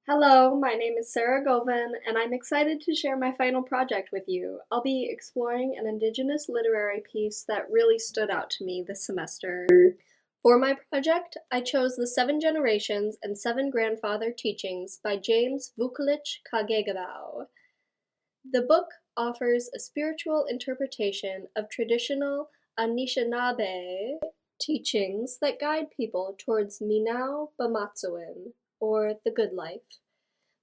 Hello, my name is Sarah Govan, and I'm excited to share my final project with you. I'll be exploring an Indigenous literary piece that really stood out to me this semester. For my project, I chose The Seven Generations and Seven Grandfather Teachings by James Vukolich Kagegabao. The book offers a spiritual interpretation of traditional Anishinaabe teachings that guide people towards Minau Bamatsuin, or the good life.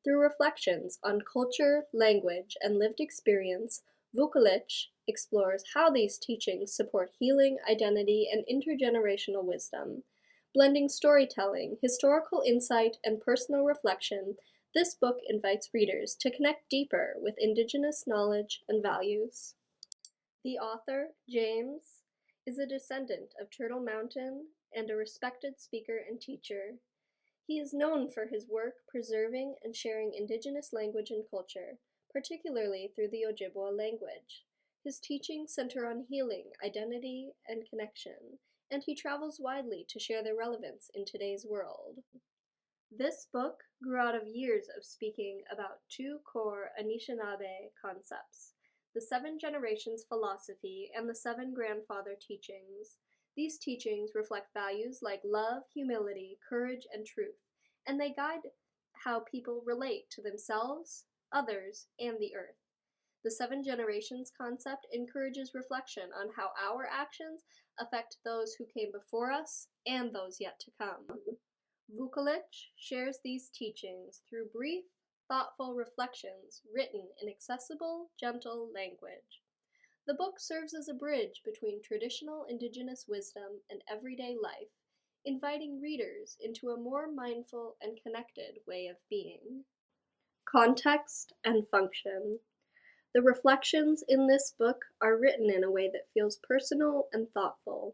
Through reflections on culture, language, and lived experience, Vukolich explores how these teachings support healing, identity, and intergenerational wisdom. Blending storytelling, historical insight, and personal reflection, this book invites readers to connect deeper with Indigenous knowledge and values. The author, James, is a descendant of Turtle Mountain and a respected speaker and teacher. He is known for his work preserving and sharing Indigenous language and culture, particularly through the Ojibwa language. His teachings center on healing, identity, and connection, and he travels widely to share their relevance in today's world. This book grew out of years of speaking about two core Anishinaabe concepts: the Seven Generations philosophy and the Seven Grandfather teachings. These teachings reflect values like love, humility, courage, and truth, and they guide how people relate to themselves, others, and the earth. The Seven Generations concept encourages reflection on how our actions affect those who came before us and those yet to come. Vukolich shares these teachings through brief, thoughtful reflections written in accessible, gentle language. The book serves as a bridge between traditional Indigenous wisdom and everyday life, inviting readers into a more mindful and connected way of being. Context and function. The reflections in this book are written in a way that feels personal and thoughtful.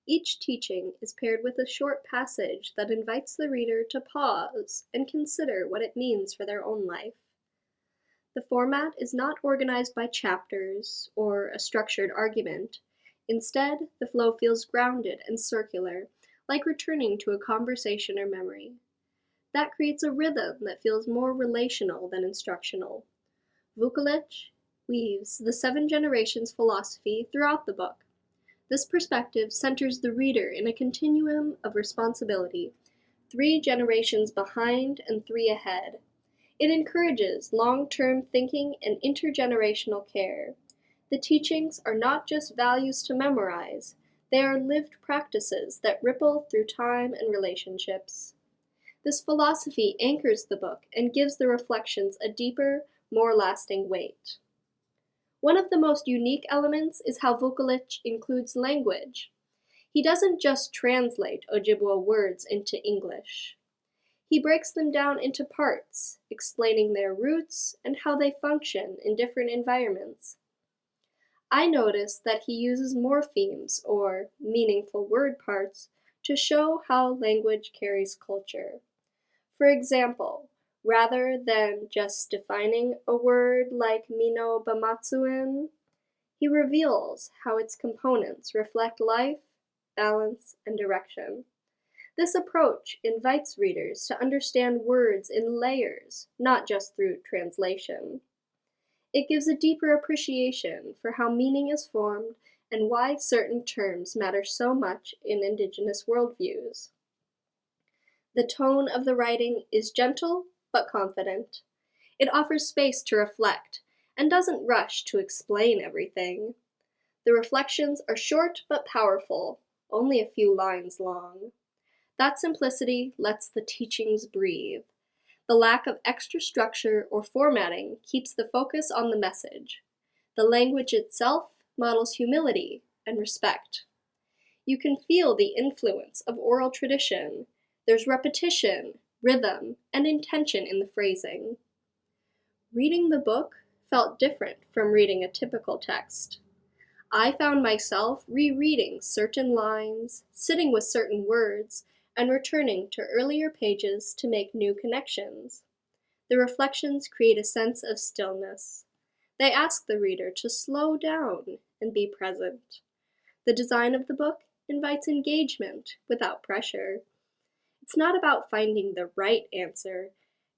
Each teaching is paired with a short passage that invites the reader to pause and consider what it means for their own life. The format is not organized by chapters or a structured argument. Instead, the flow feels grounded and circular, like returning to a conversation or memory. That creates a rhythm that feels more relational than instructional. Vukolich weaves the Seven Generations philosophy throughout the book. This perspective centers the reader in a continuum of responsibility, 3 generations behind and 3 ahead. It encourages long-term thinking and intergenerational care. The teachings are not just values to memorize, they are lived practices that ripple through time and relationships. This philosophy anchors the book and gives the reflections a deeper, more lasting weight. One of the most unique elements is how Vukolich includes language. He doesn't just translate Ojibwa words into English. He breaks them down into parts, explaining their roots and how they function in different environments. I noticed that he uses morphemes, or meaningful word parts, to show how language carries culture. For example, rather than just defining a word like Mino Bamatsuin, he reveals how its components reflect life, balance, and direction. This approach invites readers to understand words in layers, not just through translation. It gives a deeper appreciation for how meaning is formed and why certain terms matter so much in Indigenous worldviews. The tone of the writing is gentle but confident. It offers space to reflect and doesn't rush to explain everything. The reflections are short but powerful, only a few lines long. That simplicity lets the teachings breathe. The lack of extra structure or formatting keeps the focus on the message. The language itself models humility and respect. You can feel the influence of oral tradition. There's repetition, rhythm, and intention in the phrasing. Reading the book felt different from reading a typical text. I found myself rereading certain lines, sitting with certain words, and returning to earlier pages to make new connections. The reflections create a sense of stillness. They ask the reader to slow down and be present. The design of the book invites engagement without pressure. It's not about finding the right answer,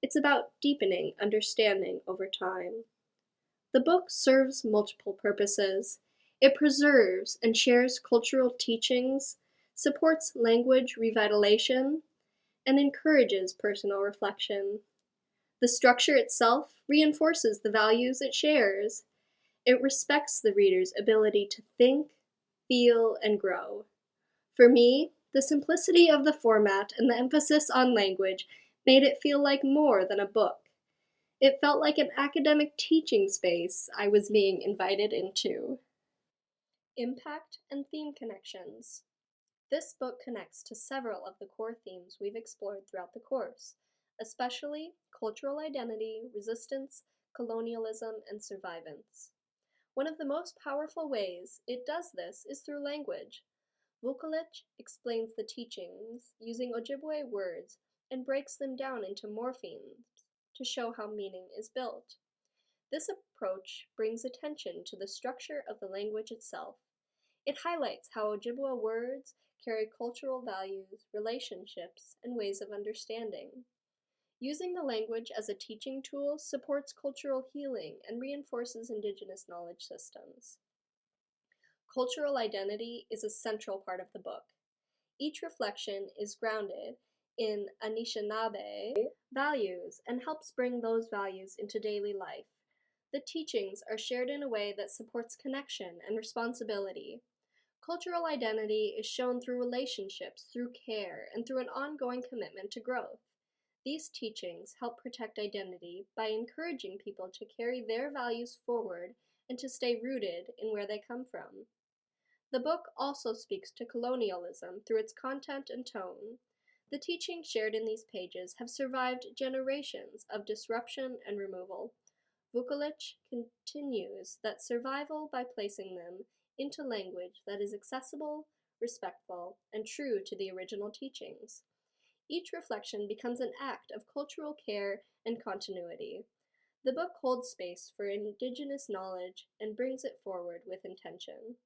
It's about deepening understanding over time. The book serves multiple purposes. It preserves and shares cultural teachings, supports language revitalization, and encourages personal reflection. The structure itself reinforces the values it shares. It respects the reader's ability to think, feel, and grow. For me, the simplicity of the format and the emphasis on language made it feel like more than a book. It felt like an academic teaching space I was being invited into. Impact and theme connections. This book connects to several of the core themes we've explored throughout the course, especially cultural identity, resistance, colonialism, and survivance. One of the most powerful ways it does this is through language. Vukovic explains the teachings using Ojibwe words and breaks them down into morphemes to show how meaning is built. This approach brings attention to the structure of the language itself. It highlights how Ojibwe words carry cultural values, relationships, and ways of understanding. Using the language as a teaching tool supports cultural healing and reinforces Indigenous knowledge systems. Cultural identity is a central part of the book. Each reflection is grounded in Anishinaabe values and helps bring those values into daily life. The teachings are shared in a way that supports connection and responsibility. Cultural identity is shown through relationships, through care, and through an ongoing commitment to growth. These teachings help protect identity by encouraging people to carry their values forward and to stay rooted in where they come from. The book also speaks to colonialism through its content and tone. The teachings shared in these pages have survived generations of disruption and removal. Vukovic continues that survival by placing them into language that is accessible, respectful, and true to the original teachings. Each reflection becomes an act of cultural care and continuity. The book holds space for Indigenous knowledge and brings it forward with intention.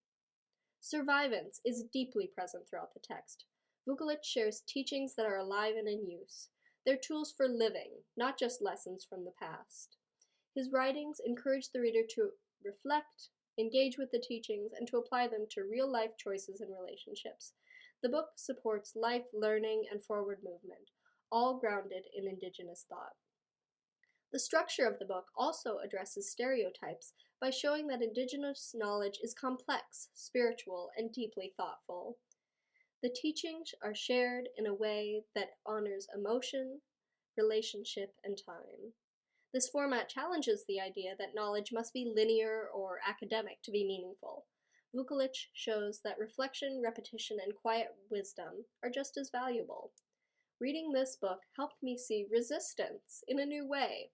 Survivance is deeply present throughout the text. Vukovic shares teachings that are alive and in use. They're tools for living, not just lessons from the past. His writings encourage the reader to reflect, engage with the teachings, and to apply them to real-life choices and relationships. The book supports life, learning, and forward movement, all grounded in Indigenous thought. The structure of the book also addresses stereotypes by showing that Indigenous knowledge is complex, spiritual, and deeply thoughtful. The teachings are shared in a way that honors emotion, relationship, and time. This format challenges the idea that knowledge must be linear or academic to be meaningful. Vukovic shows that reflection, repetition, and quiet wisdom are just as valuable. Reading this book helped me see resistance in a new way.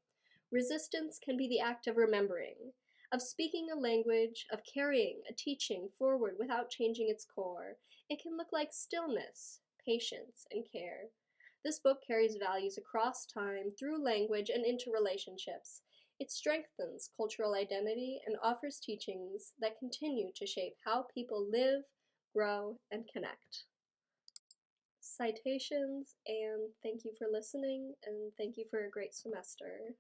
Resistance can be the act of remembering, of speaking a language, of carrying a teaching forward without changing its core. It can look like stillness, patience, and care. This book carries values across time, through language, and into relationships. It strengthens cultural identity and offers teachings that continue to shape how people live, grow, and connect. Citations, and thank you for listening, and thank you for a great semester.